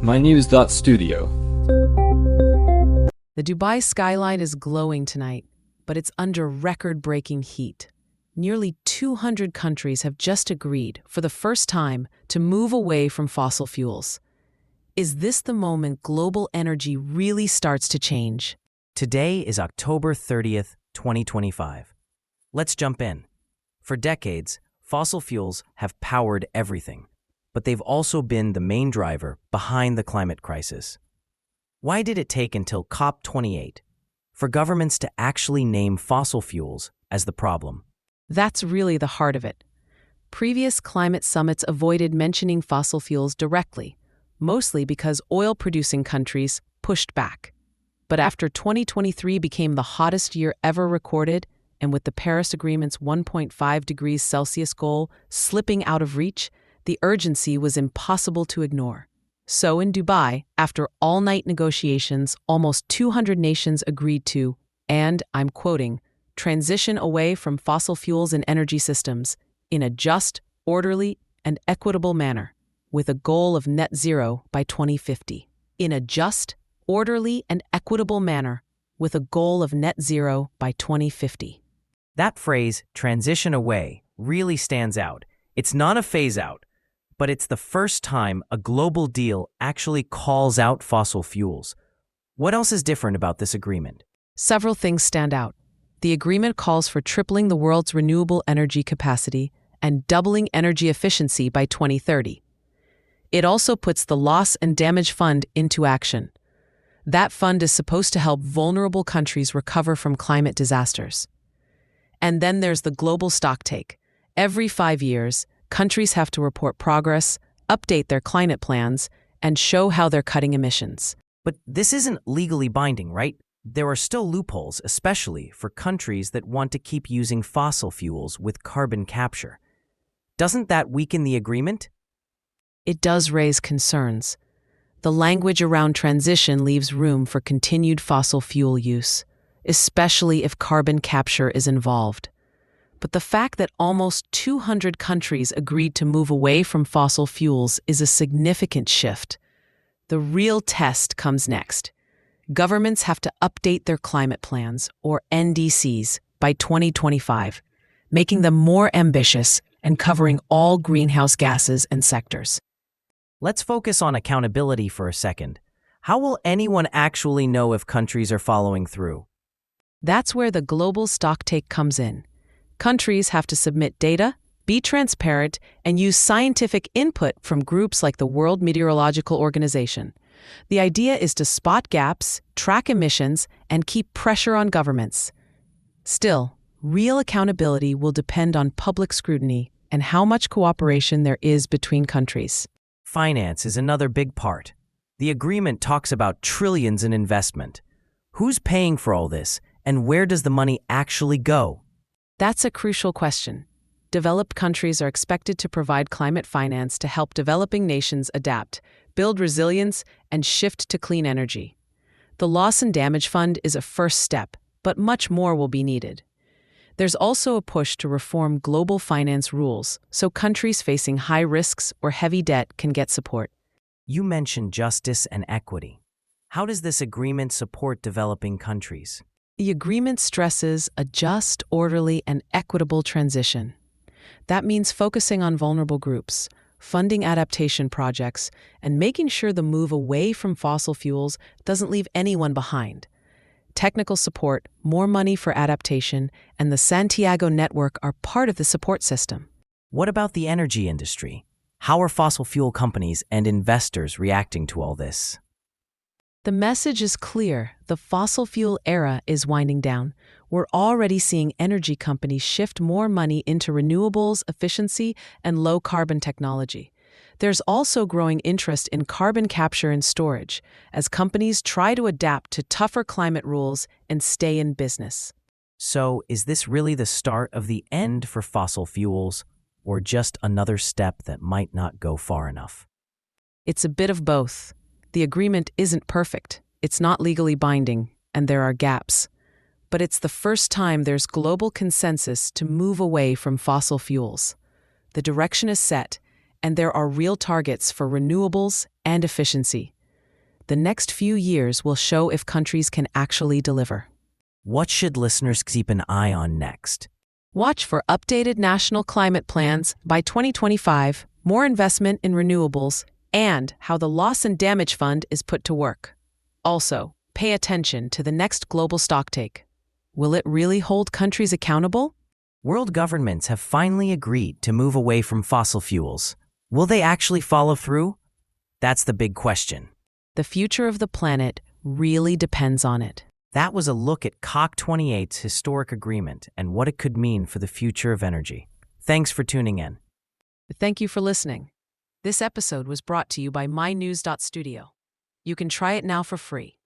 mynews.studio. The Dubai skyline is glowing tonight, but it's under record-breaking heat. Nearly 200 countries have just agreed, for the first time, to move away from fossil fuels. Is this the moment global energy really starts to change? Today is October 30th, 2025. Let's jump in. For decades, fossil fuels have powered everything, but they've also been the main driver behind the climate crisis. Why did it take until COP28 for governments to actually name fossil fuels as the problem? That's really the heart of it. Previous climate summits avoided mentioning fossil fuels directly, mostly because oil-producing countries pushed back. But after 2023 became the hottest year ever recorded, and with the Paris Agreement's 1.5 degrees Celsius goal slipping out of reach, the urgency was impossible to ignore. So in Dubai, after all-night negotiations, almost 200 nations agreed to, and, I'm quoting, transition away from fossil fuels and energy systems in a just, orderly, and equitable manner, with a goal of net zero by 2050. In a just, orderly, and equitable manner, with a goal of net zero by 2050. That phrase, transition away, really stands out. It's not a phase-out, but it's the first time a global deal actually calls out fossil fuels. What else is different about this agreement? Several things stand out. The agreement calls for tripling the world's renewable energy capacity and doubling energy efficiency by 2030. It also puts the Loss and Damage Fund into action. That fund is supposed to help vulnerable countries recover from climate disasters. And then there's the global stocktake. Every 5 years, countries have to report progress, update their climate plans, and show how they're cutting emissions. But this isn't legally binding, right? There are still loopholes, especially for countries that want to keep using fossil fuels with carbon capture. Doesn't that weaken the agreement? It does raise concerns. The language around transition leaves room for continued fossil fuel use, especially if carbon capture is involved. But the fact that almost 200 countries agreed to move away from fossil fuels is a significant shift. The real test comes next. Governments have to update their climate plans, or NDCs, by 2025, making them more ambitious and covering all greenhouse gases and sectors. Let's focus on accountability for a second. How will anyone actually know if countries are following through? That's where the global stocktake comes in. Countries have to submit data, be transparent, and use scientific input from groups like the World Meteorological Organization. The idea is to spot gaps, track emissions, and keep pressure on governments. Still, real accountability will depend on public scrutiny and how much cooperation there is between countries. Finance is another big part. The agreement talks about trillions in investment. Who's paying for all this, and where does the money actually go? That's a crucial question. Developed countries are expected to provide climate finance to help developing nations adapt, build resilience, and shift to clean energy. The Loss and Damage Fund is a first step, but much more will be needed. There's also a push to reform global finance rules so countries facing high risks or heavy debt can get support. You mentioned justice and equity. How does this agreement support developing countries? The agreement stresses a just, orderly, and equitable transition. That means focusing on vulnerable groups, funding adaptation projects, and making sure the move away from fossil fuels doesn't leave anyone behind. Technical support, more money for adaptation, and the Santiago network are part of the support system. What about the energy industry? How are fossil fuel companies and investors reacting to all this? The message is clear. The fossil fuel era is winding down. We're already seeing energy companies shift more money into renewables, efficiency, and low-carbon technology. There's also growing interest in carbon capture and storage as companies try to adapt to tougher climate rules and stay in business. So, is this really the start of the end for fossil fuels, or just another step that might not go far enough? It's a bit of both. The agreement isn't perfect, it's not legally binding, and there are gaps. But it's the first time there's global consensus to move away from fossil fuels. The direction is set, and there are real targets for renewables and efficiency. The next few years will show if countries can actually deliver. What should listeners keep an eye on next? Watch for updated national climate plans by 2025, more investment in renewables, and how the Loss and Damage Fund is put to work. Also, pay attention to the next global stocktake. Will it really hold countries accountable? World governments have finally agreed to move away from fossil fuels. Will they actually follow through? That's the big question. The future of the planet really depends on it. That was a look at COP28's historic agreement and what it could mean for the future of energy. Thanks for tuning in. Thank you for listening. This episode was brought to you by mynews.studio. You can try it now for free.